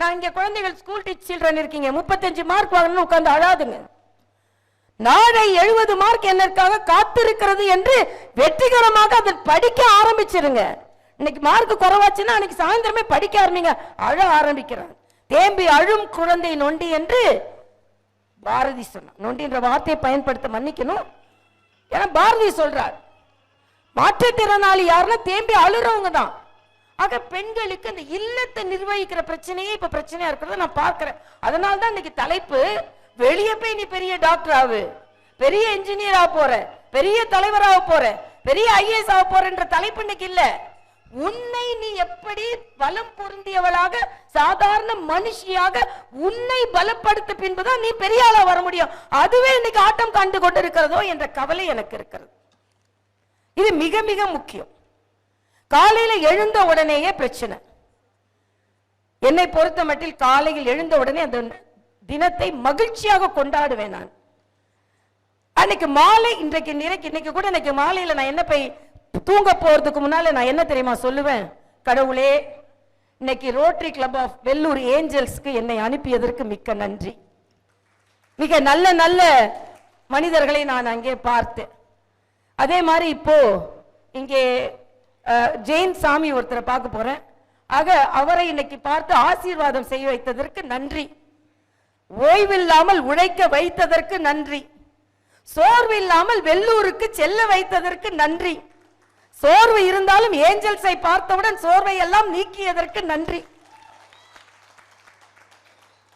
நான் இங்க குழந்தைகள் ஸ்கூல் டீச் சில்ட்ரன் இருக்கீங்க, 35 மார்க் வாங்கணும்னு உட்கார்ந்து அழாதுங்க. நாளை 70 மார்க் என்னற்காக காத்திருக்கிறது என்று வெற்றிகரமாக அதை படிக்க ஆரம்பிச்சிருங்க. இன்னைக்கு மார்க் குறைவாச்சுன்னா அன்னைக்கு சாயந்தரமே படிக்க ஆரம்பிங்க. அழ ஆரம்பிக்கிறான். தேம்பி அழும் குழந்தை நொண்டி என்று பாரதி சொன்னார். நொண்டின்ற வார்த்தையை பயன்படுத்த மன்னிக்கணும், ஏன்னா பாரதி சொல்றார் மாற்றுத்திறனாளி யாருன்னா தேம்பி அழுறவங்க தான். ஆக பெண்களுக்கு அந்த இல்லத்தை நிர்வகிக்கிற பிரச்சனையே இப்ப பிரச்சனையா இருக்கிறத நான் பார்க்கிறேன். அதனால்தான் இன்னைக்கு தலைப்பு வெளியே போய் நீ பெரிய டாக்டர் ஆகு, பெரிய இன்ஜினியர் ஆக போற, பெரிய தலைவராக போற, பெரிய ஐஏஎஸ் ஆக போறன்ற தலைப்பு இன்னைக்கு இல்ல. உன்னை நீ எப்படி பலம் பொருந்தியவளாக சாதாரண மனுஷியாக உன்னை பலப்படுத்த பின்புதான் நீ பெரிய ஆளா வர முடியும். அதுவே இன்னைக்கு ஆட்டம் கண்டு கொண்டிருக்கிறதோ என்ற கவலை எனக்கு இருக்கிறது. இது மிக மிக முக்கியம். காலையில எழுந்த உடனேயே பிரச்சனை. என்னை பொறுத்த மட்டில் காலையில் எழுந்த உடனே அந்த தினத்தை மகிழ்ச்சியாக கொண்டாடுவேன் நான். அன்னைக்கு மாலை இன்னைக்கு கூட இன்னைக்கு மாலையில நான் என்ன போய் தூங்க போறதுக்கு முன்னால நான் என்ன தெரியுமா சொல்லுவேன்? கடவுளே, இன்னைக்கு ரோட்டரி கிளப் ஆஃப் வெள்ளூர் ஏஞ்சல்ஸ்க்கு என்னை அனுப்பியதற்கு மிக்க நன்றி. மிக நல்ல நல்ல மனிதர்களை நான் அங்கே பார்த்தேன். அதே மாதிரி இப்போ இங்கே ஜெயின் சாமி ஒருத்தரை பார்க்க போறேன். ஆக அவரை இன்னைக்கு பார்த்து ஆசீர்வாதம் செய்ய வைத்ததற்கு நன்றி. ஓய்வில்லாமல் உழைக்க வைத்ததற்கு நன்றி. சோர்வு இல்லாமல் வெள்ளூருக்கு செல்ல வைத்ததற்கு நன்றி. சோர்வு இருந்தாலும் ஏஞ்சல்ஸை பார்த்தவுடன் சோர்வை எல்லாம் நீக்கியதற்கு நன்றி.